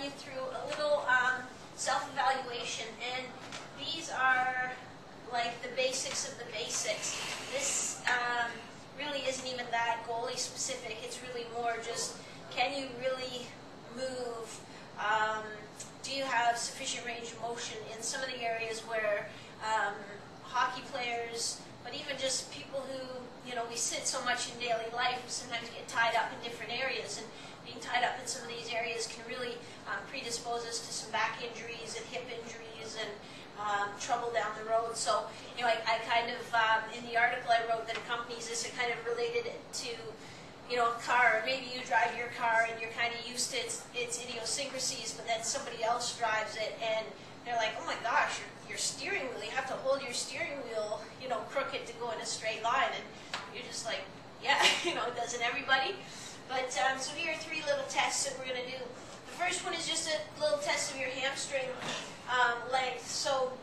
you through a little self-evaluation, and these are like the basics of the basics. This really isn't even that goalie specific. It's really more just, can you really move? Do you have sufficient range of motion in some of the areas where hockey players, but even just people who, you know, we sit so much in daily life, we sometimes get tied up in different areas, and being tied up in some of these areas can really predispose us to some back injuries and hip injuries and trouble down the road. So, you know, I kind of, in the article I wrote that accompanies this, I kind of related it to, you know, a car. Maybe you drive your car and you're kind of used to its idiosyncrasies, but then somebody else drives it and they're like, oh my gosh, your steering wheel, you have to hold your steering wheel, you know, crooked to go in a straight line, and you're just like, yeah, you know, doesn't everybody? But so here are 3 little tests that we're going to do. The first one is just a little test of your hamstring length. So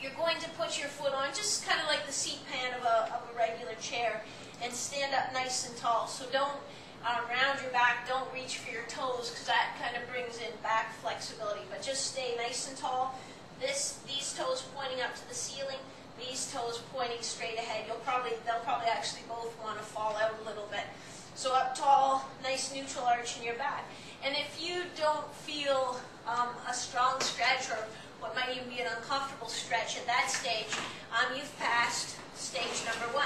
you're going to put your foot on just kind of like the seat pan of a regular chair and stand up nice and tall. So don't round your back, don't reach for your toes, because that kind of brings in back flexibility, but just stay nice and tall. These toes pointing up to the ceiling, these toes pointing straight ahead. They'll probably actually both want to fall out a little bit. So up tall, nice neutral arch in your back. And if you don't feel a strong stretch, or what might even be an uncomfortable stretch at that stage, you've passed stage number 1.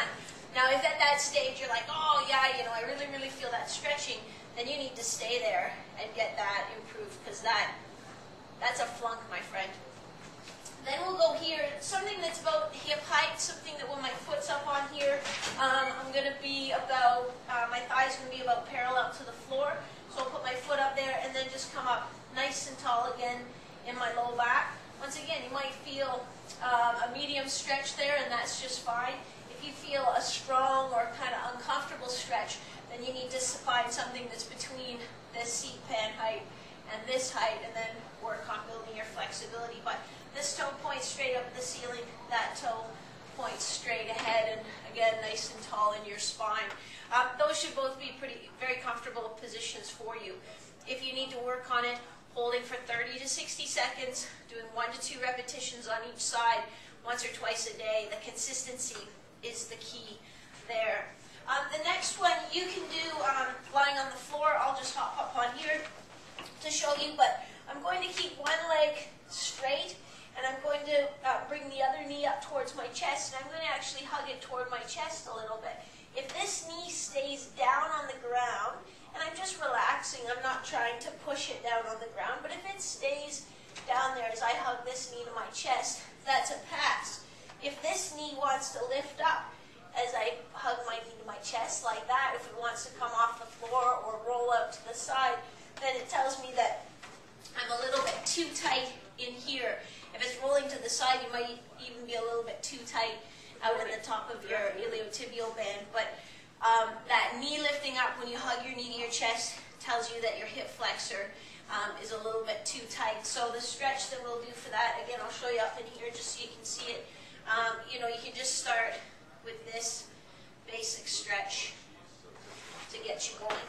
Now, if at that stage you're like, oh yeah, you know, I really, really feel that stretching, then you need to stay there and get that improved, because that's a flunk, my friend. Then we'll go here, something that's about hip height, something that when my foot's up on here, I'm going to be about, my thigh's going to be about parallel to the floor. So I'll put my foot up there and then just come up nice and tall again in my low back. Once again, you might feel a medium stretch there, and that's just fine. If you feel a strong or kind of uncomfortable stretch, then you need to find something that's between this seat pan height and this height, and then work on building your flexibility. But this toe points straight up at the ceiling, that toe points straight ahead, and again, nice and tall in your spine. Those should both be very comfortable positions for you. If you need to work on it, holding for 30 to 60 seconds, doing 1 to 2 repetitions on each side, once or twice a day. The consistency is the key there. The next one you can do lying on the floor. I'll just hop up on here to show you, but I'm going to keep one leg straight, and I'm going to bring the other knee up towards my chest, and I'm going to actually hug it toward my chest a little bit. If this knee stays down on the ground, and I'm just relaxing, I'm not trying to push it down on the ground, but if it stays down there as I hug this knee to my chest, that's a pass. If this knee wants to lift up as I hug my knee to my chest like that, if it wants to come off the floor or roll out to the side, then it tells me that I'm a little bit too tight in here. If it's rolling to the side, you might even be a little bit too tight out at the top of your iliotibial band. But that knee lifting up when you hug your knee to your chest tells you that your hip flexor is a little bit too tight. So the stretch that we'll do for that, again, I'll show you up in here just so you can see it. You know, you can just start with this basic stretch to get you going.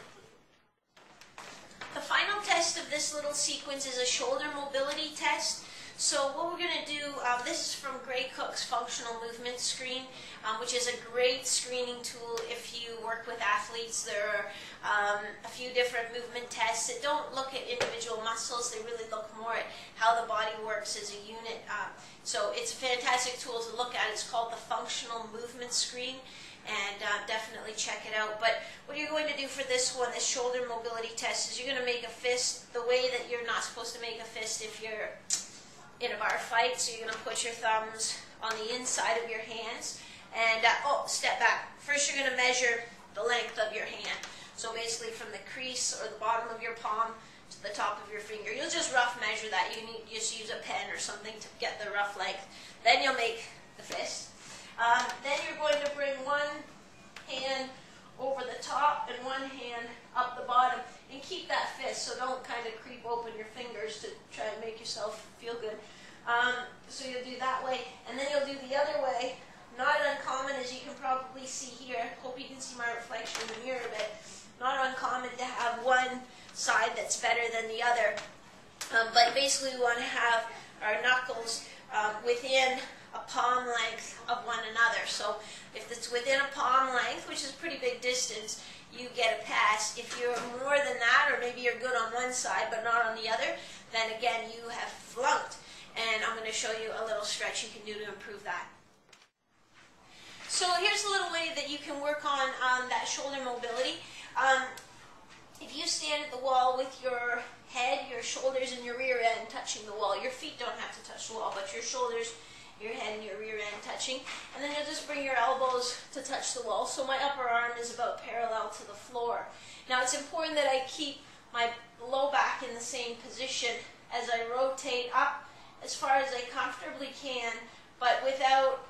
The final test of this little sequence is a shoulder mobility test. So what we're going to do, this is from Gray Cook's Functional Movement Screen, which is a great screening tool if you work with athletes. There are a few different movement tests that don't look at individual muscles. They really look more at how the body works as a unit. So it's a fantastic tool to look at. It's called the Functional Movement Screen, and definitely check it out. But what you're going to do for this one, this shoulder mobility test, is you're going to make a fist the way that you're not supposed to make a fist if you're in a bar fight. So you're going to put your thumbs on the inside of your hands, and step back. First you're going to measure the length of your hand. So basically from the crease or the bottom of your palm to the top of your finger. You'll just rough measure that. You need just use a pen or something to get the rough length. Then you'll make the fist. Then you're going to bring one hand over the top and one hand up the bottom, and keep that fist, so don't kind of creep open your fingers to try and make yourself feel good. So you'll do that way, and then you'll do the other way. Not uncommon, as you can probably see here. Hope you can see my reflection in the mirror a bit. Not uncommon to have one side that's better than the other. But basically we want to have our knuckles within a palm length of one another. So if it's within a palm length, which is a pretty big distance, you get a pass. If you're more than that, or maybe you're good on one side but not on the other, then again you have flunked. And I'm going to show you a little stretch you can do to improve that. So here's a little way that you can work on that shoulder mobility. If you stand at the wall with your head, your shoulders, and your rear end touching the wall, your feet don't have to touch the wall, but your shoulders, your head, and your rear end touching, and then you'll just bring your elbows to touch the wall. So my upper arm is about parallel to the floor. Now it's important that I keep my low back in the same position as I rotate up as far as I comfortably can, but without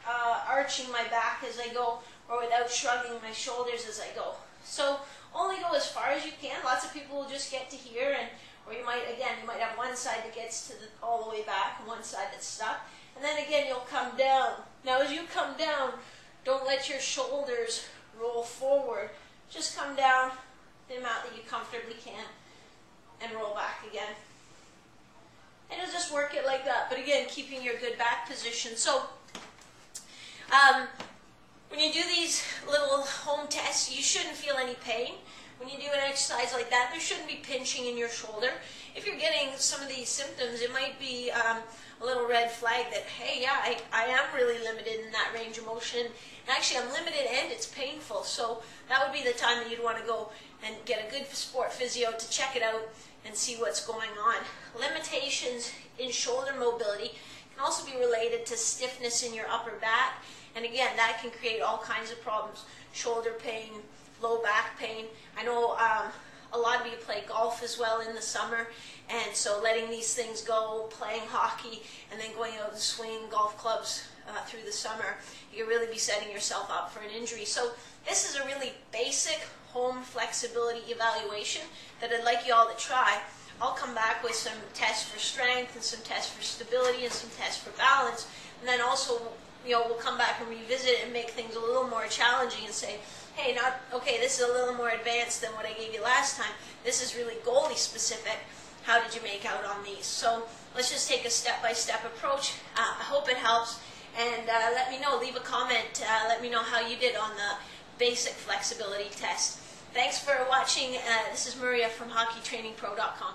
arching my back as I go, or without shrugging my shoulders as I go. So only go as far as you can. Lots of people will just get to here, or you might have one side that gets to all the way back and one side that's stuck. And then again, you'll come down. Now as you come down, don't let your shoulders roll forward. Just come down the amount that you comfortably can and roll back again. And you'll just work it like that. But again, keeping your good back position. So when you do these little home tests, you shouldn't feel any pain. When you do an exercise like that, there shouldn't be pinching in your shoulder. If you're getting some of these symptoms, it might be a little red flag that, hey, yeah, I am really limited in that range of motion. And actually, I'm limited and it's painful. So that would be the time that you'd want to go and get a good sport physio to check it out and see what's going on. Limitations in shoulder mobility can also be related to stiffness in your upper back. And again, that can create all kinds of problems. Shoulder pain, low back pain. I know a lot of you play golf as well in the summer, and so letting these things go, playing hockey, and then going out and swinging golf clubs through the summer, you can really be setting yourself up for an injury. So this is a really basic home flexibility evaluation that I'd like you all to try. I'll come back with some tests for strength and some tests for stability and some tests for balance, and then also we'll come back and revisit it and make things a little more challenging and say, hey, okay, this is a little more advanced than what I gave you last time. This is really goalie specific. How did you make out on these? So let's just take a step-by-step approach. I hope it helps. And let me know, leave a comment. Let me know how you did on the basic flexibility test. Thanks for watching. This is Maria from HockeyTrainingPro.com.